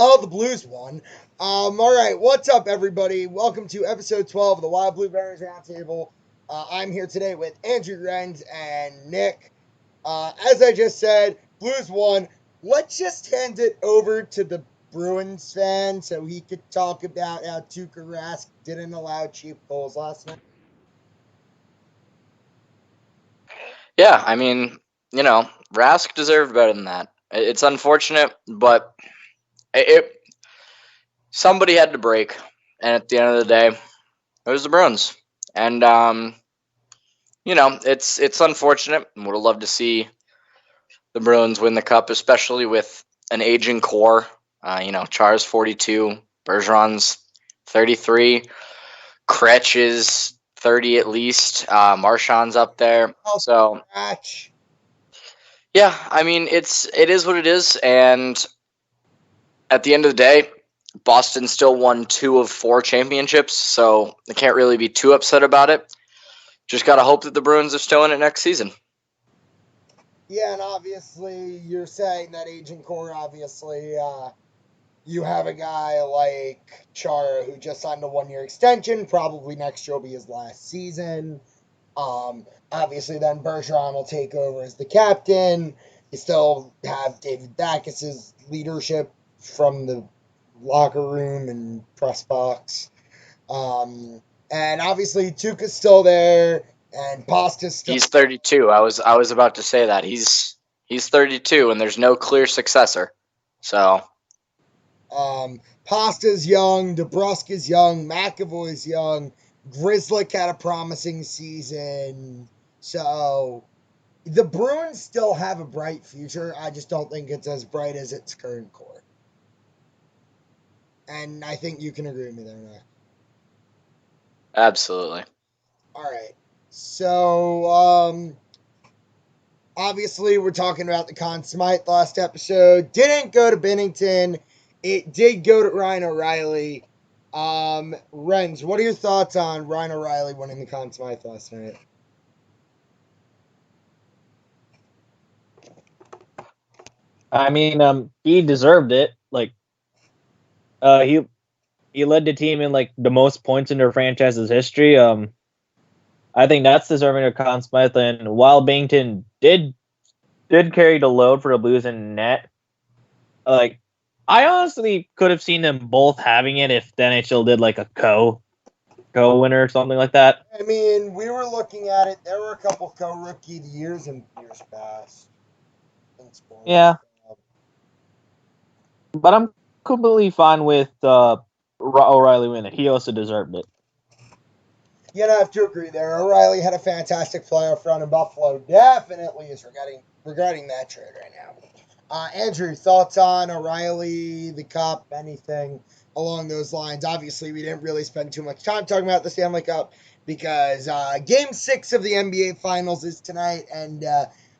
Well, the Blues won. All right, what's up, everybody? Welcome to episode 12 of the Wild Blueberries Roundtable. I'm here today with Andrew Renz and Nick. As I just said, Blues won. Let's just hand it over to the Bruins fan so he could talk about how Tuukka Rask didn't allow cheap goals last night. Yeah, I mean, Rask deserved better than that. It's unfortunate, but somebody had to break, and at the end of the day, it was the Bruins. And it's unfortunate. Would have loved to see the Bruins win the cup, especially with an aging core. Char's 42, Bergeron's 33, Kretsch is 30 at least. Marchand's up there. So, yeah, I mean, it is what it is. And at the end of the day, Boston still won 2 of 4 championships, so they can't really be too upset about it. Just got to hope that the Bruins are still in it next season. Yeah, and obviously you're saying that aging core, obviously, you have a guy like Chara who just signed a 1-year extension. Probably next year will be his last season. Obviously, then Bergeron will take over as the captain. You still have David Backes' leadership from the locker room and press box. And obviously, Tuukka's still there, and Pasta's still... He's 32. I was about to say that. He's 32, and there's no clear successor. So... Pasta's young, DeBrusk's young, McAvoy's young, Grzelcyk had a promising season, so the Bruins still have a bright future. I just don't think it's as bright as its current core. And I think you can agree with me there, Nick. Absolutely. All right. So, obviously we're talking about the Conn Smythe last episode. Didn't go to Binnington. It did go to Ryan O'Reilly. Renz, what are your thoughts on Ryan O'Reilly winning the Conn Smythe last night? I mean, he deserved it. He led the team in the most points in their franchise's history. I think that's deserving of Conn Smythe. And while Binnington did carry the load for the Blues in net, I honestly could have seen them both having it if the NHL did a co-winner or something like that. I mean, we were looking at it. There were a couple co-rookie years in years past. Yeah. But I'm completely fine with O'Reilly winning. He also deserved it. You'd have to agree there. O'Reilly had a fantastic playoff run, and Buffalo definitely is regretting that trade right now. Andrew, thoughts on O'Reilly, the Cup, anything along those lines? Obviously, we didn't really spend too much time talking about the Stanley Cup because Game 6 of the NBA Finals is tonight, and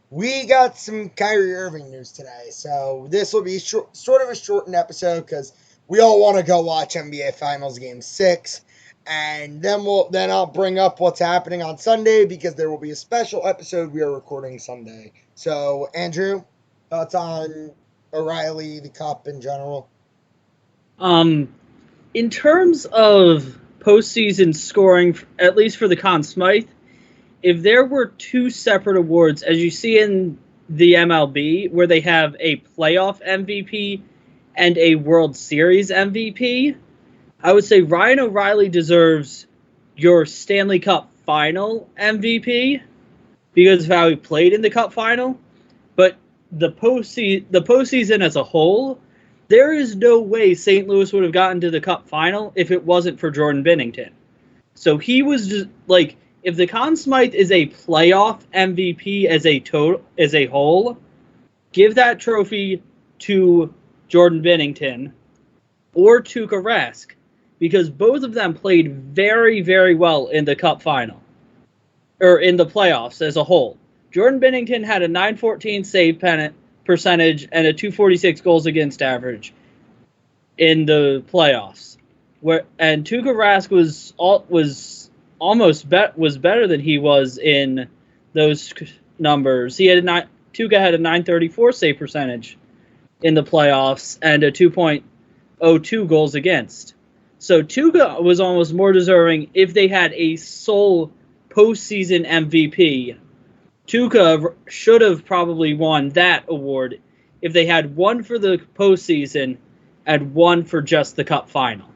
we got some Kyrie Irving news today. So this will be sort of a shortened episode because we all want to go watch NBA Finals Game 6. And then I'll bring up what's happening on Sunday because there will be a special episode we are recording Sunday. So, Andrew, thoughts on O'Reilly, the Cup in general? In terms of postseason scoring, at least for the Conn Smythe, if there were 2 separate awards, as you see in the MLB, where they have a playoff MVP and a World Series MVP, I would say Ryan O'Reilly deserves your Stanley Cup Final MVP because of how he played in the Cup Final. But the postseason as a whole, there is no way St. Louis would have gotten to the Cup Final if it wasn't for Jordan Binnington. So he was just if the Conn Smythe is a playoff MVP as a whole, give that trophy to Jordan Binnington or Tuukka Rask, because both of them played very, very well in the Cup Final, or in the playoffs as a whole. Jordan Binnington had a .914 save percentage and a .246 goals against average in the playoffs. And Tuukka Rask was better than he was in those numbers. Tuukka had a .934 save percentage in the playoffs and a 0.02 goals against. So Tuukka was almost more deserving if they had a sole postseason MVP. Tuukka should have probably won that award if they had one for the postseason and one for just the Cup final.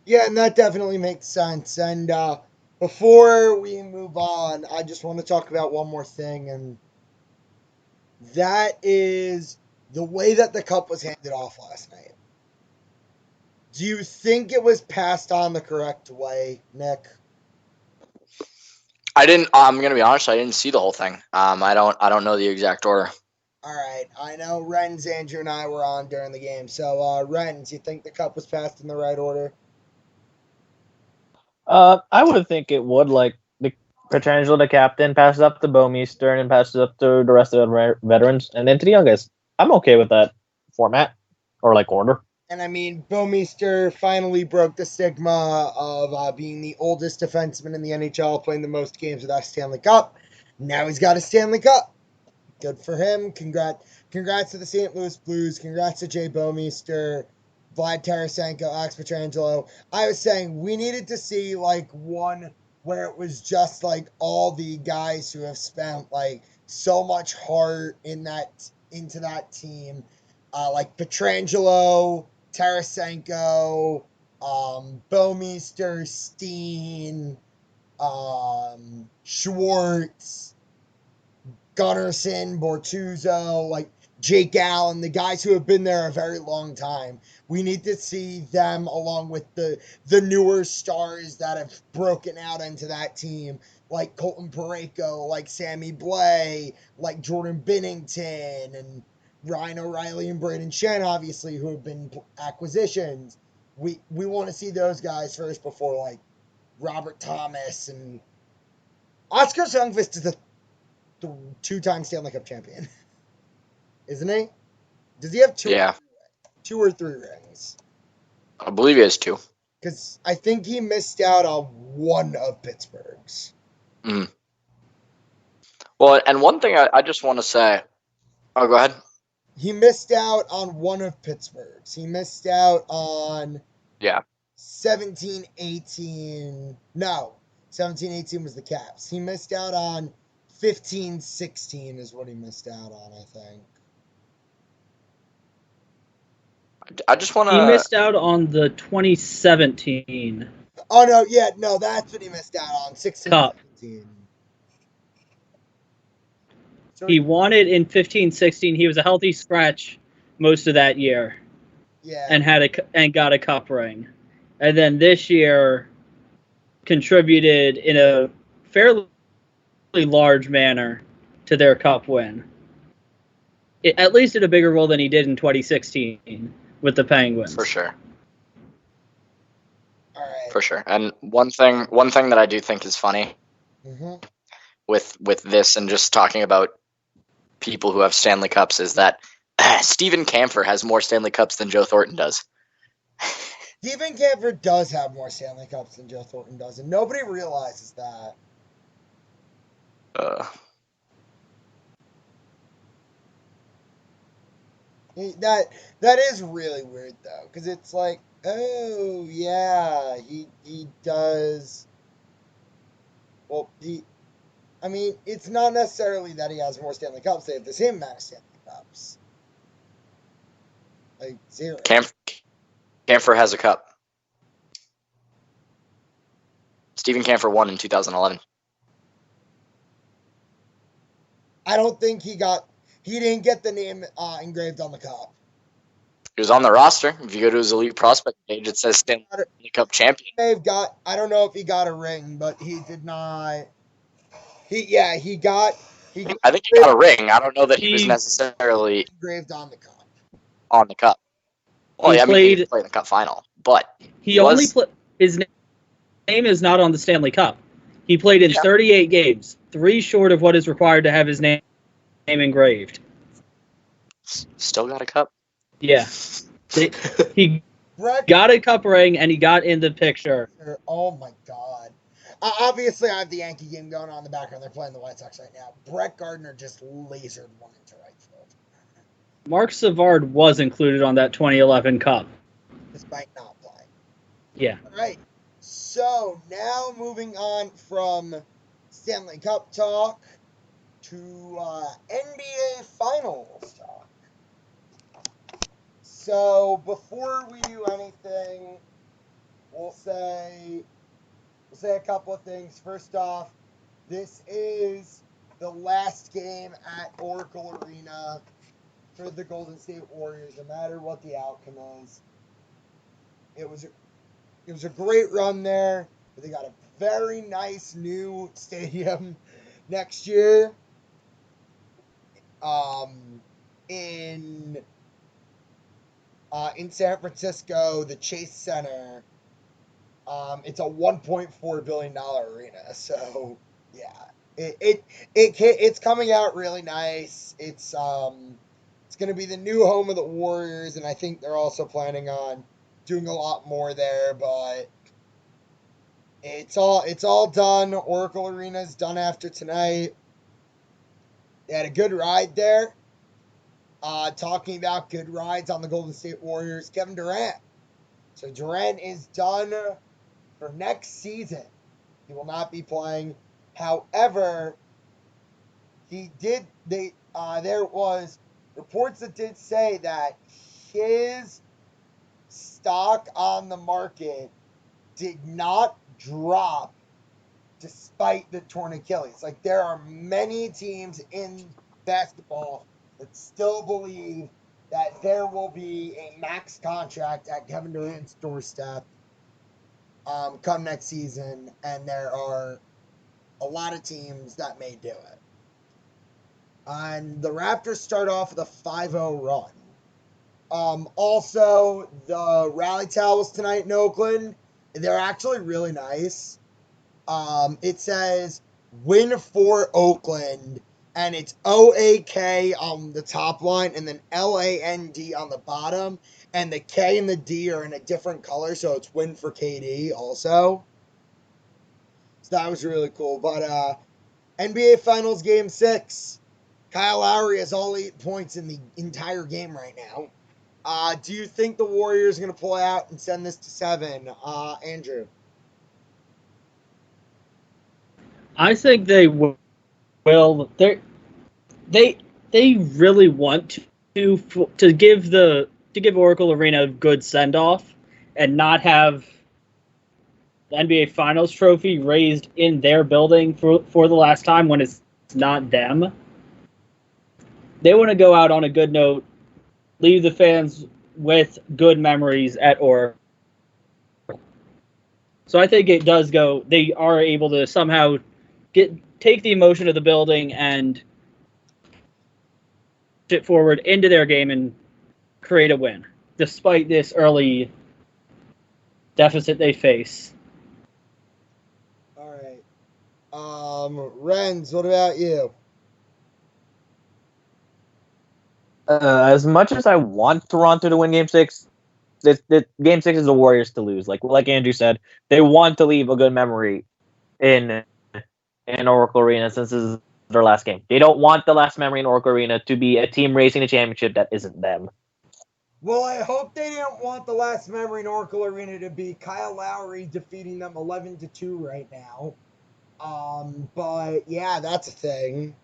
Yeah, and that definitely makes sense. And before we move on, I just want to talk about one more thing, and that is the way that the cup was handed off last night. Do you think it was passed on the correct way, Nick? I didn't. I'm gonna be honest. I didn't see the whole thing. I don't know the exact order. All right, I know Renz, Andrew, and I were on during the game. So, Renz, you think the cup was passed in the right order? I would think it would. Like the Petrangelo, the captain, passes up to Bouwmeester and then passes up to the rest of the veterans, and then to the young guys. I'm okay with that format or like order. And I mean, Bouwmeester finally broke the stigma of being the oldest defenseman in the NHL, playing the most games without a Stanley Cup. Now he's got a Stanley Cup. Good for him. Congrats to the St. Louis Blues. Congrats to Jay Bouwmeester, Vlad Tarasenko, Alex Petrangelo. I was saying we needed to see like one where it was just like all the guys who have spent like so much heart into that team, like Petrangelo, Tarasenko, Bouwmeester, Steen, Schwartz, Gunnarsson, Bortuzzo, like Jake Allen, the guys who have been there a very long time. We need to see them along with the newer stars that have broken out into that team, like Colton Parayko, like Sammy Blais, like Jordan Binnington, and Ryan O'Reilly and Braden Shen, obviously, who have been acquisitions. We want to see those guys first before like Robert Thomas and Oscar Sundqvist is the two-time Stanley Cup champion, isn't he? Does he have two? Yeah. Two or three rings? I believe he has 2. Because I think he missed out on one of Pittsburgh's. Mm. Well, and one thing I just want to say. Oh, go ahead. He missed out on one of Pittsburgh's. He missed out on 17-18. No, 17-18 was the Caps. He missed out on 15-16 is what he missed out on, I think. I just want to. He missed out on the 2017 Oh, no, yeah, no, that's what he missed out on, 16-17. So He won it in 15-16. He was a healthy scratch most of that year. Yeah. And got a cup ring. And then this year contributed in a fairly large manner to their cup win. At least in a bigger role than he did in 2016 with the Penguins. For sure. All right. For sure. And one thing that I do think is funny with this and just talking about people who have Stanley Cups is that Steven Kampfer has more Stanley Cups than Joe Thornton does. Steven Kampfer does have more Stanley Cups than Joe Thornton does, and nobody realizes that. That is really weird though, because it's like, oh yeah, he does. Well, I mean, it's not necessarily that he has more Stanley Cups. They have the same amount of Stanley Cups, like 0. Kampfer has a cup. Steven Kampfer won in 2011. I don't think he didn't get the name engraved on the cup. He was on the roster. If you go to his elite prospect page, it says Stanley Cup champion. I don't know if he got a ring, but he did not. He got. I think he got a ring. I don't know that he was necessarily engraved on the cup. On the cup. Well, he played in the cup final, but his name is not on the Stanley Cup. He played in 38 games, 3 short of what is required to have his name engraved. Still got a cup? Yeah. He got a cup ring, and he got in the picture. Oh, my God. Obviously, I have the Yankee game going on in the background. They're playing the White Sox right now. Brett Gardner just lasered one into right field. Mark Savard was included on that 2011 Cup. Despite not playing. Yeah. All right. So now moving on from Stanley Cup talk to NBA Finals talk. So before we do anything, we'll say a couple of things. First off, this is the last game at Oracle Arena for the Golden State Warriors, no matter what the outcome is. It was a great run there. They got a very nice new stadium next year. In San Francisco, the Chase Center. It's a $1.4 billion arena. So yeah, it's coming out really nice. It's going to be the new home of the Warriors, and I think they're also planning on doing a lot more there. But it's all done. Oracle Arena's done after tonight. They had a good ride there. Talking about good rides on the Golden State Warriors, Kevin Durant. So Durant is done for next season. He will not be playing. However, there was reports that did say that his stock on the market did not drop despite the torn Achilles. Like, there are many teams in basketball that still believe that there will be a max contract at Kevin Durant's doorstep come next season, and there are a lot of teams that may do it. And the Raptors start off with a 5-0 run. Also, the rally towels tonight in Oakland, they're actually really nice. It says, win for Oakland, and it's OAK on the top line, and then LAND on the bottom, and the K and the D are in a different color, so it's win for KD also. So that was really cool. But NBA Finals Game 6, Kyle Lowry has all 8 points in the entire game right now. Do you think the Warriors are going to pull out and send this to 7? Andrew? I think they will. They really want to give Oracle Arena a good send off and not have the NBA Finals trophy raised in their building for the last time when it's not them. They want to go out on a good note, leave the fans with good memories at Oracle. So I think it does go. They are able to somehow take the emotion of the building and it forward into their game and create a win, despite this early deficit they face. All right. Renz, what about you? As much as I want Toronto to win Game 6, Game 6 is the Warriors to lose. Like Andrew said, they want to leave a good memory in Oracle Arena since this is their last game. They don't want the last memory in Oracle Arena to be a team racing a championship that isn't them. Well, I hope they didn't want the last memory in Oracle Arena to be Kyle Lowry defeating them 11-2 right now. But yeah, that's a thing.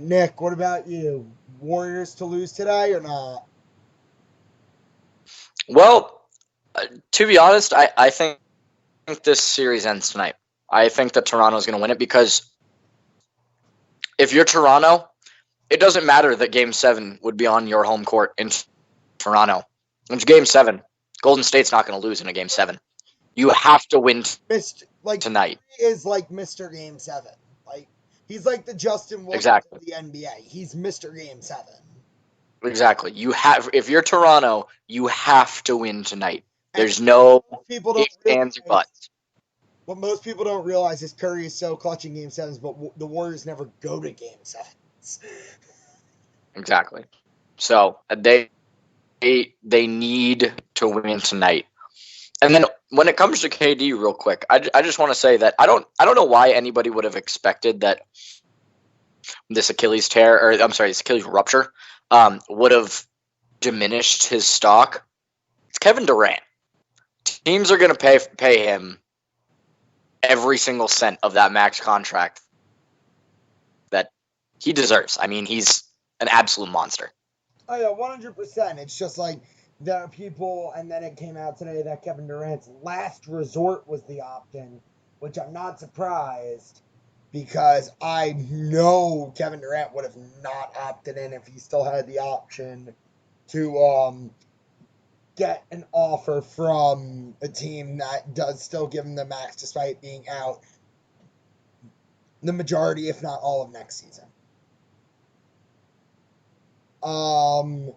Nick, what about you? Warriors to lose today or not? Well, to be honest, I think this series ends tonight. I think that Toronto's going to win it because if you're Toronto, it doesn't matter that Game 7 would be on your home court in Toronto. It's Game 7. Golden State's not going to lose in a Game 7. You have to win tonight. He is like Mr. Game 7. Like, he's like the Justin Williams of the NBA. He's Mr. Game 7. Exactly. If you're Toronto, you have to win tonight. There's no ifs, ands, or buts. What most people don't realize is Curry is so clutch in Game 7s, but the Warriors never go to Game 7s. Exactly. So they need to win tonight. And then when it comes to KD, real quick, I just want to say that I don't know why anybody would have expected that this Achilles rupture, would have diminished his stock. It's Kevin Durant. Teams are going to pay him every single cent of that max contract that he deserves. I mean, he's an absolute monster. Oh yeah, 100%. It's just like there are people, and then it came out today that Kevin Durant's last resort was the opt-in, which I'm not surprised because I know Kevin Durant would have not opted in if he still had the option to get an offer from a team that does still give him the max despite being out the majority, if not all, of next season. So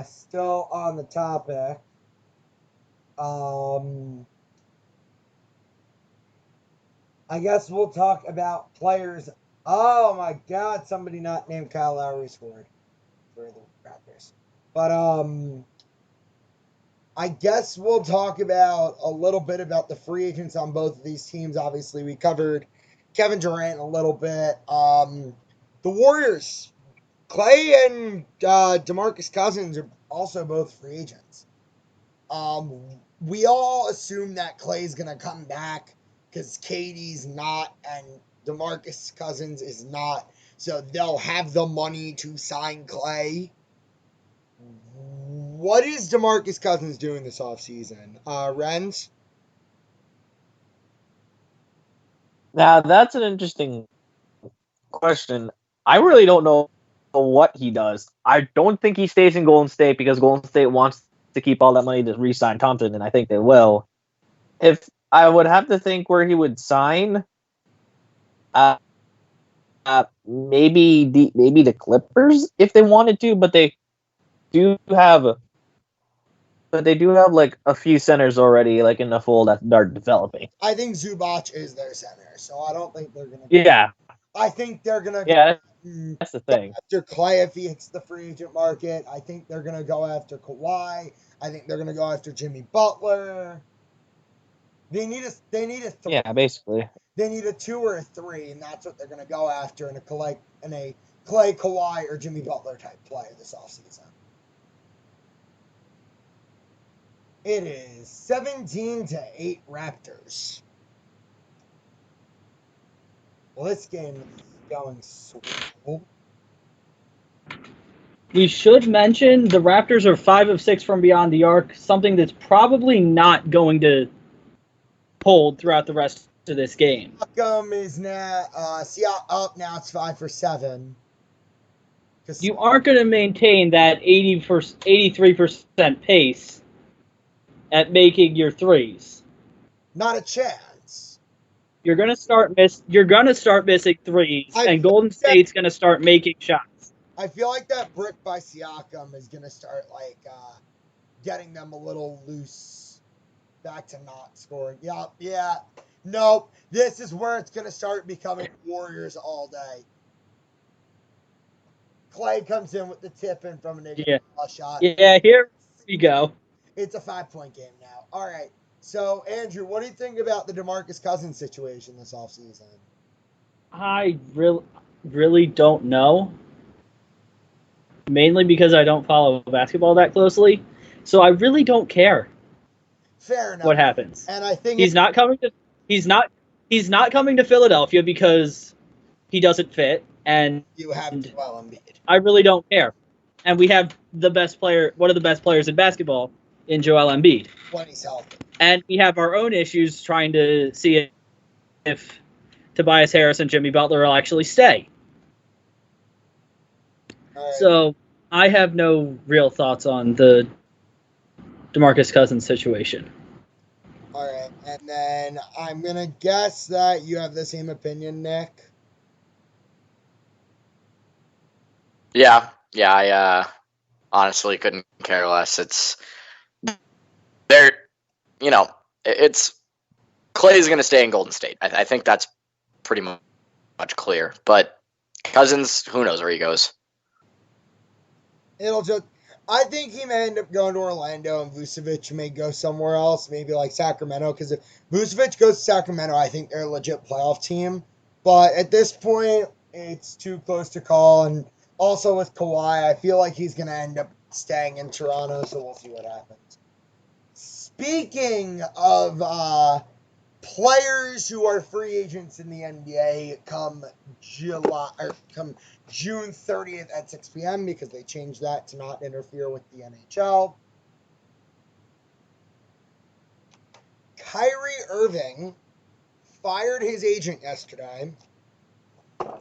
still on the topic, I guess we'll talk about players. Oh my God, somebody not named Kyle Lowry scored for the Raptors. But I guess we'll talk about a little bit about the free agents on both of these teams. Obviously, we covered Kevin Durant a little bit. The Warriors, Clay and DeMarcus Cousins are also both free agents. We all assume that Clay's going to come back because KD's not and DeMarcus Cousins is not. So they'll have the money to sign Clay. What is DeMarcus Cousins doing this offseason? Renz? Now, that's an interesting question. I really don't know what he does. I don't think he stays in Golden State because Golden State wants to keep all that money to re-sign Thompson, and I think they will. If I would have to think where he would sign, maybe the Clippers if they wanted to, but they do have like a few centers already like in the fold that are developing. I think Zubac is their center, so I don't think they're gonna. Yeah. I think they're gonna. Yeah, that's the thing. After Clay, if he hits the free agent market, I think they're gonna go after Kawhi. I think they're gonna go after Jimmy Butler. They need a 3. Yeah, basically. They need a 2 or a 3, and that's what they're gonna go after in a Clay, Kawhi, or Jimmy Butler type player this offseason. It is 17-8 Raptors. Well, this game is going slow. We should mention the Raptors are 5 of 6 from beyond the arc, something that's probably not going to hold throughout the rest of this game. Siakam is now up. Now it's 5 for 7. You aren't going to maintain that 83% pace at making your threes. Not a chance. You're going to start missing threes, and Golden State's going to start making shots. I feel like that brick by Siakam is going to start getting them a little loose, back to not scoring. Yeah. Nope. This is where it's going to start becoming Warriors all day. Clay comes in with the tip in from a negative shot. Yeah, here we go. It's a 5-point game now. All right. So, Andrew, what do you think about the DeMarcus Cousins situation this offseason? I really don't know. Mainly because I don't follow basketball that closely. So I really don't care. Fair enough. What happens? And I think he's not coming to Philadelphia because he doesn't fit, and you have Joel Embiid. I really don't care. And we have one of the best players in basketball in Joel Embiid. When he's healthy. And we have our own issues trying to see if Tobias Harris and Jimmy Butler will actually stay. Right. So I have no real thoughts on the DeMarcus Cousins situation. All right, and then I'm going to guess that you have the same opinion, Nick. Yeah, I honestly couldn't care less. It's Clay's going to stay in Golden State. I think that's pretty much clear. But Cousins, who knows where he goes? I think he may end up going to Orlando, and Vucevic may go somewhere else, maybe like Sacramento. Because if Vucevic goes to Sacramento, I think they're a legit playoff team. But at this point, it's too close to call. And also with Kawhi, I feel like he's going to end up staying in Toronto, so we'll see what happens. Speaking of players who are free agents in the NBA come June 30th at 6 p.m. because they changed that to not interfere with the NHL. Kyrie Irving fired his agent yesterday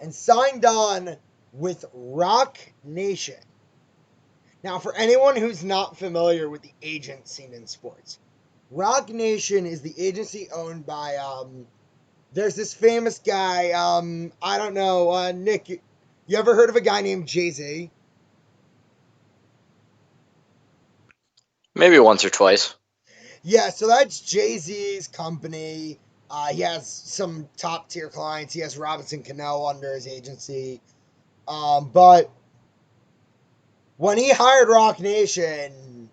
and signed on with Rock Nation. Now, for anyone who's not familiar with the agent scene in sports, Rock Nation is the agency owned by, there's this famous guy, I don't know, Nick, you ever heard of a guy named Jay-Z? Maybe once or twice. Yeah, so that's Jay-Z's company. He has some top-tier clients. He has Robinson Cano under his agency. But when he hired Rock Nation,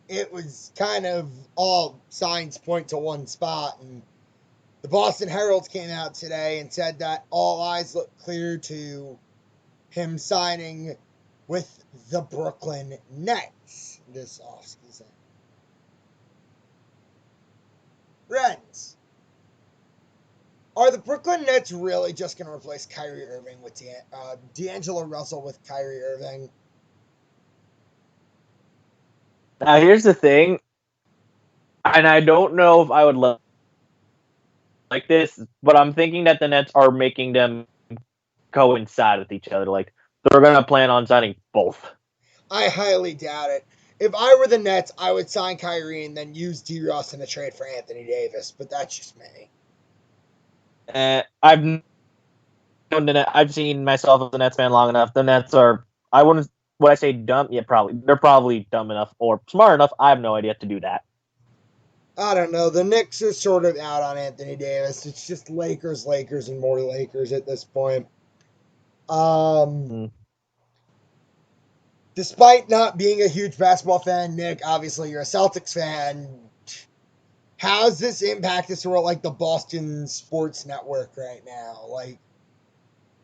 it was kind of all signs point to one spot. And the Boston Herald came out today and said that all eyes look clear to him signing with the Brooklyn Nets this offseason. Friends, are the Brooklyn Nets really just going to replace Kyrie Irving with D'Angelo Russell with Kyrie Irving? Now, here's the thing, and I don't know if I would like this, but I'm thinking that the Nets are making them coincide with each other. Like, they're going to plan on signing both. I highly doubt it. If I were the Nets, I would sign Kyrie and then use D-Russ in a trade for Anthony Davis, but that's just me. I've seen myself as a Nets fan long enough. The Nets are, would I say dumb? Yeah, probably. They're probably dumb enough or smart enough. I have no idea to do that. I don't know. The Knicks are sort of out on Anthony Davis. It's just Lakers, and more Lakers at this point. Despite not being a huge basketball fan, Nick, obviously you're a Celtics fan. How's this impact this world like the Boston Sports Network right now? Like,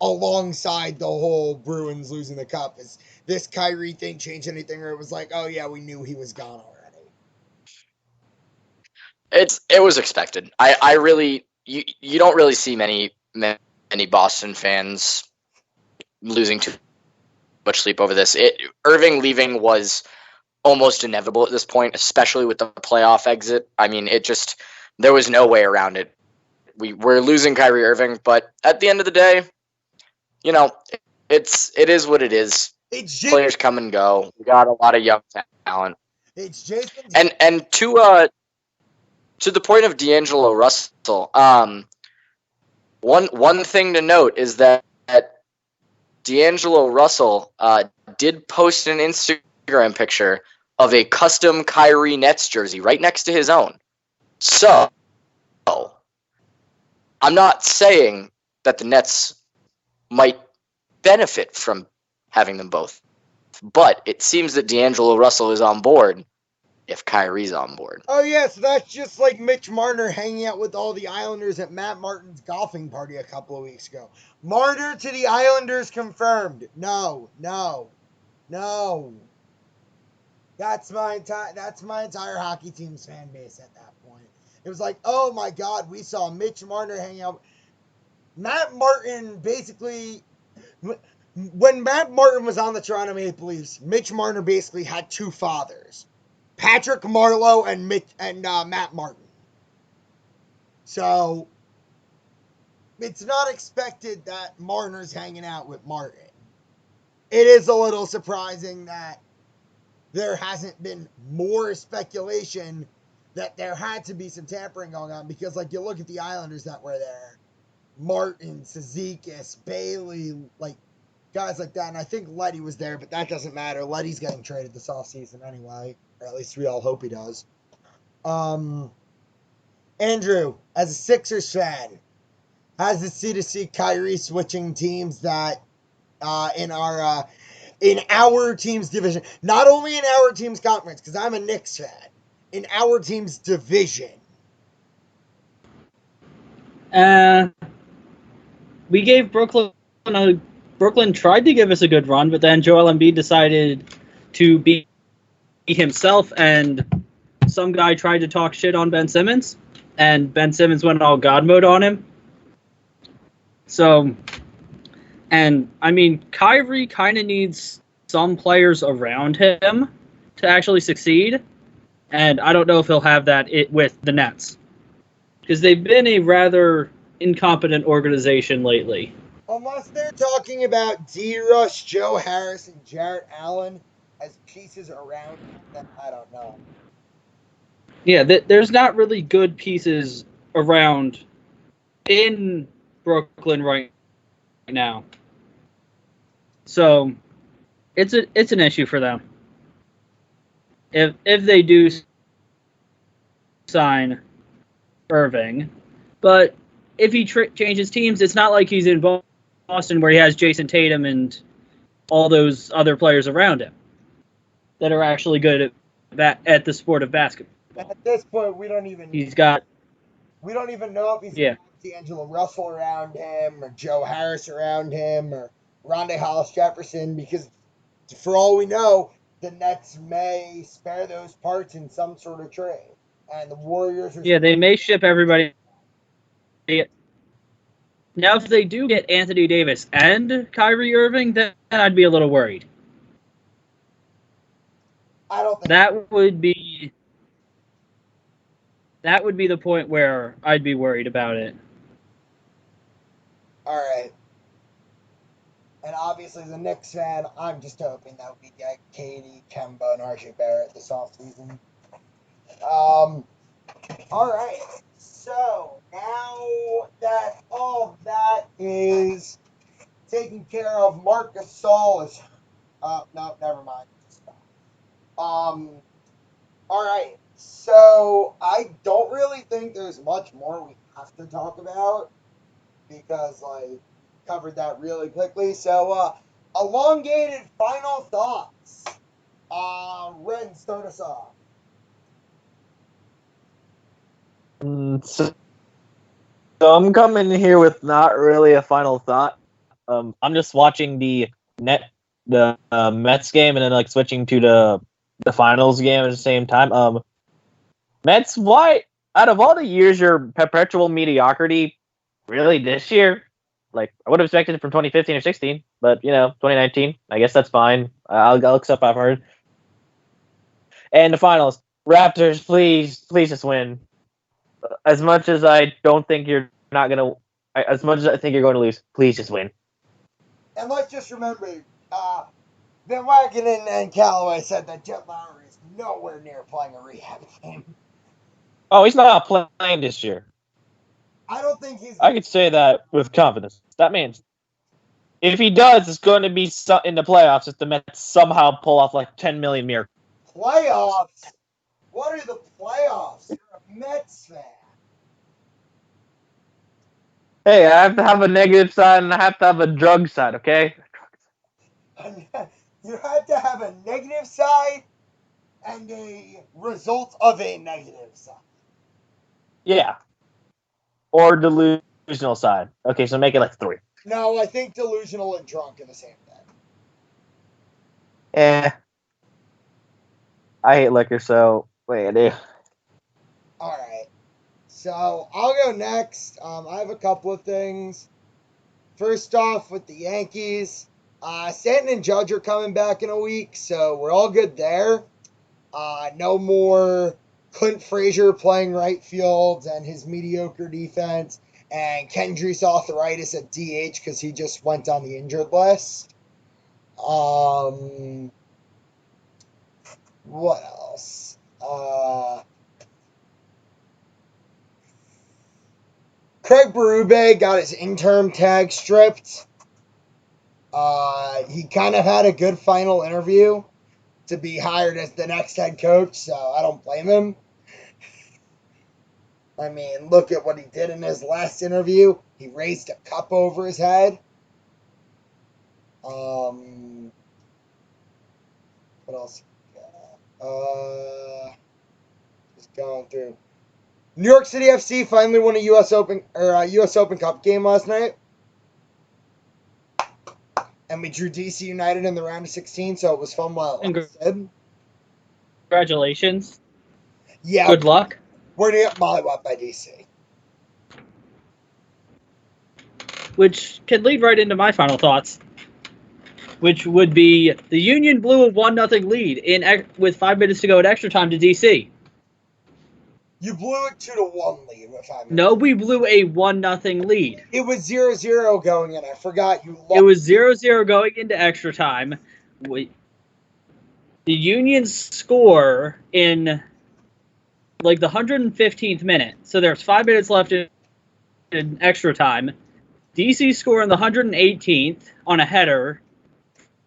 alongside the whole Bruins losing the cup, is this Kyrie thing change anything, or it was like, oh yeah, we knew he was gone already? It was expected. I really you don't really see many Boston fans losing too much sleep over this. Irving leaving was almost inevitable at this point, especially with the playoff exit. I mean, there was no way around it. We're losing Kyrie Irving, but at the end of the day, you know, it is what it is. Players come and go. We got a lot of young talent. It's Jason. And to the point of D'Angelo Russell, one thing to note is that D'Angelo Russell did post an Instagram picture of a custom Kyrie Nets jersey right next to his own. So, I'm not saying that the Nets might benefit from having them both, but it seems that D'Angelo Russell is on board if Kyrie's on board. Oh, yeah, so that's just like Mitch Marner hanging out with all the Islanders at Matt Martin's golfing party a couple of weeks ago. Marner to the Islanders confirmed. No. That's my entire hockey team's fan base at that point. It was like, oh my God, we saw Mitch Marner hang out. Matt Martin basically, when Matt Martin was on the Toronto Maple Leafs, Mitch Marner basically had two fathers. Patrick Marleau and Matt Martin. So, it's not expected that Marner's hanging out with Martin. It is a little surprising that there hasn't been more speculation that there had to be some tampering going on, because, like, you look at the Islanders that were there. Martin, Cizikas, Bailey, like, guys like that. And I think Leddy was there, but that doesn't matter. Leddy's getting traded this offseason anyway. Or at least we all hope he does. Andrew, as a Sixers fan, how's it to see Kyrie switching teams that in our team's division, not only in our team's conference, because I'm a Knicks fan, in our team's division? we gave Brooklyn tried to give us a good run, but then Joel Embiid decided to be himself, and some guy tried to talk shit on Ben Simmons, and Ben Simmons went all God mode on him. So, and I mean, Kyrie kind of needs some players around him to actually succeed, and I don't know if he'll have that with the Nets, because they've been a rather incompetent organization lately. Unless they're talking about D-Rush, Joe Harris, and Jarrett Allen as pieces around him, then I don't know. Yeah, there's not really good pieces around in Brooklyn right now. So it's an issue for them. If they do sign Irving, but if he changes teams, it's not like he's in Boston where he has Jason Tatum and all those other players around him that are actually good at the sport of basketball. At this point, we don't even know if he's got D'Angelo Russell around him or Joe Harris around him or Rondé Hollis Jefferson, because for all we know, the Nets may spare those parts in some sort of trade. And the Warriors they may ship everybody. Now, if they do get Anthony Davis and Kyrie Irving, then I'd be a little worried. I don't think that would be the point where I'd be worried about it. All right. And obviously, as a Knicks fan, I'm just hoping that we get Katie, Kemba, and RJ Barrett this offseason. All right. So, now that all of that is taken care of, Marc Gasol is... no, never mind. All right. So, I don't really think there's much more we have to talk about because, covered that really quickly. So, elongated final thoughts. Ren, start us off. So I'm coming here with not really a final thought. I'm just watching the Mets game and then switching to the finals game at the same time. Mets, why out of all the years your perpetual mediocrity, really this year? I would have expected it from 2015 or 16, but 2019, I guess that's fine. I'll accept 500. And the finals, Raptors, please just win. As much as I don't think you're not gonna, as much as I think you're going to lose, please just win. And let's just remember, Van Wagenen and Callaway said that Jet Lowry is nowhere near playing a rehab game. Oh, he's not playing this year. I don't think he's. I could say that with confidence. That means if he does, it's going to be in the playoffs if the Mets somehow pull off 10 million miracles. Playoffs? What are the playoffs? You're a Mets fan. Hey, I have to have a negative side and I have to have a drug side, okay? You have to have a negative side and a result of a negative side. Yeah. Or delusional side. Okay, so make it 3. No, I think delusional and drunk are the same thing. I hate liquor, so wait, I do. All right. So I'll go next. I have a couple of things. First off, with the Yankees, Stanton and Judge are coming back in a week, so we're all good there. No more Clint Frazier playing right field and his mediocre defense, and Kendrys arthritis at DH because he just went on the injured list. What else? Craig Berube got his interim tag stripped. He kind of had a good final interview to be hired as the next head coach, so I don't blame him. I mean, look at what he did in his last interview. He raised a cup over his head. What else? Just going through. New York City FC finally won a U.S. Open Cup game last night. We drew DC United in the round of 16, so it was fun while it lasted. Congratulations. Yeah. Good luck. We're going to get mollywopped by DC. Which can lead right into my final thoughts, which would be the Union blew a 1-0 lead with 5 minutes to go at extra time to DC. You blew it 2-1 lead with 5 minutes. No, we blew a 1-0 lead. It was 0-0 going in. I forgot you lost. It was 0-0 going into extra time. The Union's score in like the 115th minute. So there's 5 minutes left in extra time. DC score in the 118th on a header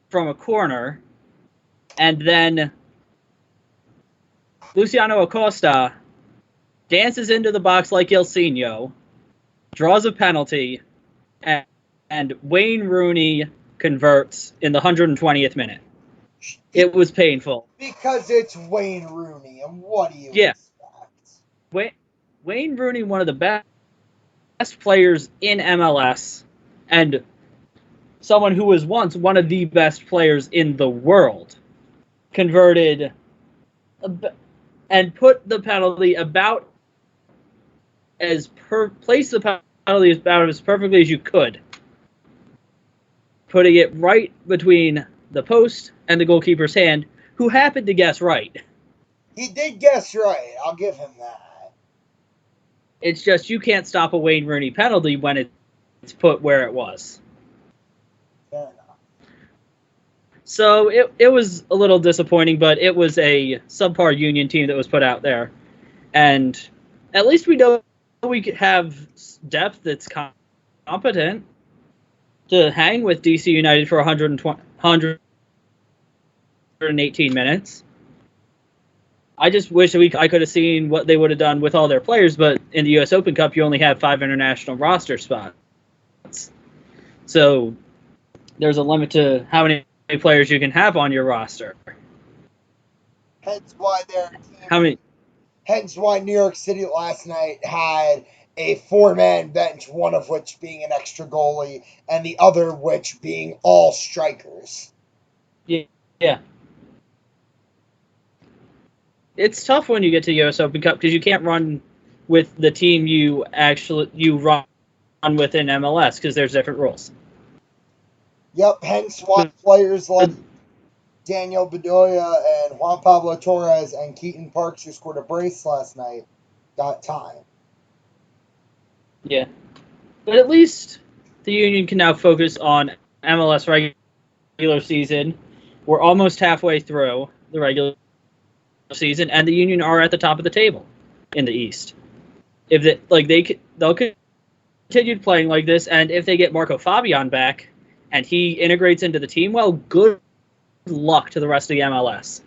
from a corner. And then Luciano Acosta dances into the box like Ilsinho, draws a penalty, and Wayne Rooney converts in the 120th minute. It was painful. Because it's Wayne Rooney, and what do you expect? Wayne Rooney, one of the best players in MLS, and someone who was once one of the best players in the world, converted and put the penalty about placed the penalty about as perfectly as you could, putting it right between the post and the goalkeeper's hand, who happened to guess right. He did guess right. I'll give him that. It's just you can't stop a Wayne Rooney penalty when it's put where it was. Fair enough. So it was a little disappointing, but it was a subpar Union team that was put out there. And at least we know we could have depth that's competent to hang with DC United for 118 minutes. I just wish I could have seen what they would have done with all their players, but in the U.S. Open Cup, you only have 5 international roster spots. So there's a limit to how many players you can have on your roster. Hence why Hence why New York City last night had a 4-man bench, one of which being an extra goalie, and the other which being all strikers. Yeah. It's tough when you get to the U.S. Open Cup because you can't run with the team you run with in MLS because there's different rules. Yep, hence why players like Daniel Bedoya and Juan Pablo Torres and Keaton Parks, who scored a brace last night, got time. Yeah. But at least the Union can now focus on MLS regular season. We're almost halfway through the regular season, and the Union are at the top of the table in the East. If they'll continue playing like this, and if they get Marco Fabian back and he integrates into the team, well, good luck to the rest of the MLS.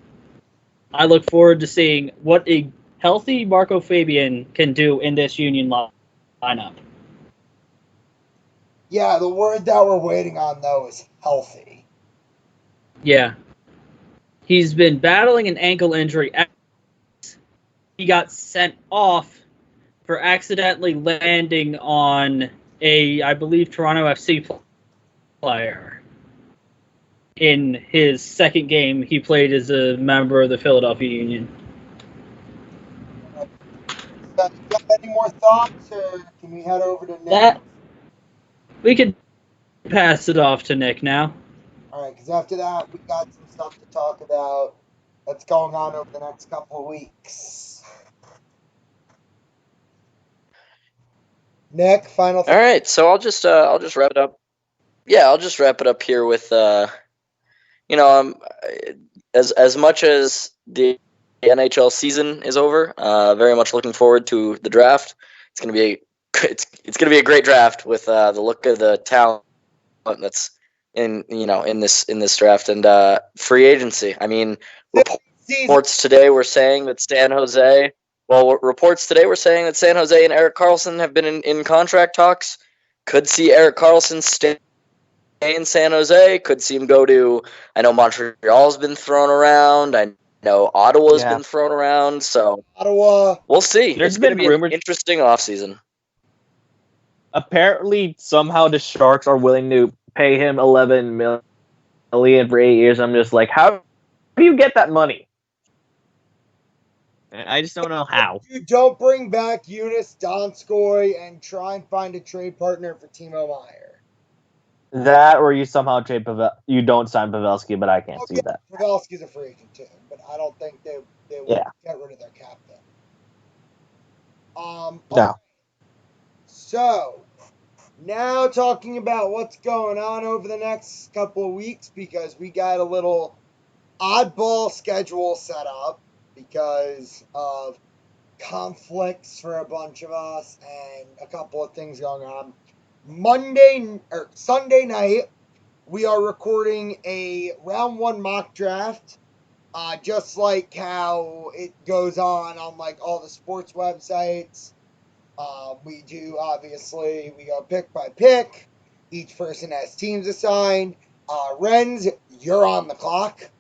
I look forward to seeing what a healthy Marco Fabian can do in this Union lineup. Yeah, the word that we're waiting on, though, is healthy. Yeah. He's been battling an ankle injury. He got sent off for accidentally landing on I believe, Toronto FC player in his second game he played as a member of the Philadelphia Union. You got any more thoughts, or can we head over to Nick? We could pass it off to Nick now. All right, because after that, we got some stuff to talk about that's going on over the next couple of weeks. Nick, final thoughts? All right, so I'll just wrap it up. Yeah, I'll just wrap it up here with as much as the NHL season is over, very much looking forward to the draft. It's gonna be a great draft with the look of the talent that's in this draft and free agency. I mean, reports today were saying that San Jose and Erik Karlsson have been in contract talks. Could see Erik Karlsson stay in San Jose. Could see him go to. I know Montreal's been thrown around. I know Ottawa's been thrown around. So Ottawa, we'll see. There's It's going to been be rumors. an interesting offseason. Apparently, somehow the Sharks are willing to pay him $11 affiliate for 8 years. I'm just like, how do you get that money? And I just don't know how. You don't bring back Eunice Donskoy and try and find a trade partner for Timo Meyer. That, or you somehow trade you don't sign Pavelski, but I can't see that. Pavelski's a free agent too, but I don't think they will get rid of their captain. No. Right. So now talking about what's going on over the next couple of weeks, because we got a little oddball schedule set up because of conflicts for a bunch of us and a couple of things going on. Sunday night, we are recording a round 1 mock draft, just like how it goes on like all the sports websites. We do, obviously, we go pick by pick. Each person has teams assigned. Renz, you're on the clock.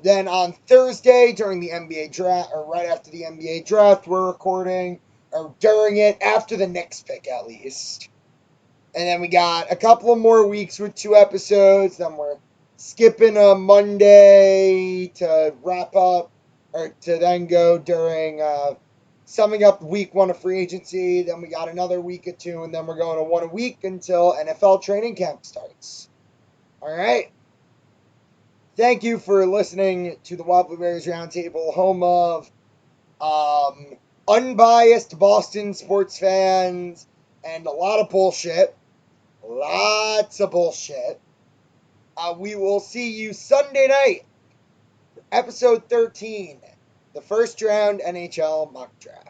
Then on Thursday during the NBA draft, or right after the NBA draft, we're recording, or during it, after the Knicks pick at least. And then we got a couple of more weeks with 2 episodes. Then we're skipping a Monday to wrap up, or to then go during summing up week 1 of free agency. Then we got another week or 2, and then we're going to 1 a week until NFL training camp starts. All right. Thank you for listening to the Wild Blueberries Roundtable, home of unbiased Boston sports fans and a lot of bullshit. Lots of bullshit. We will see you Sunday night, episode 13, the first round NHL mock draft.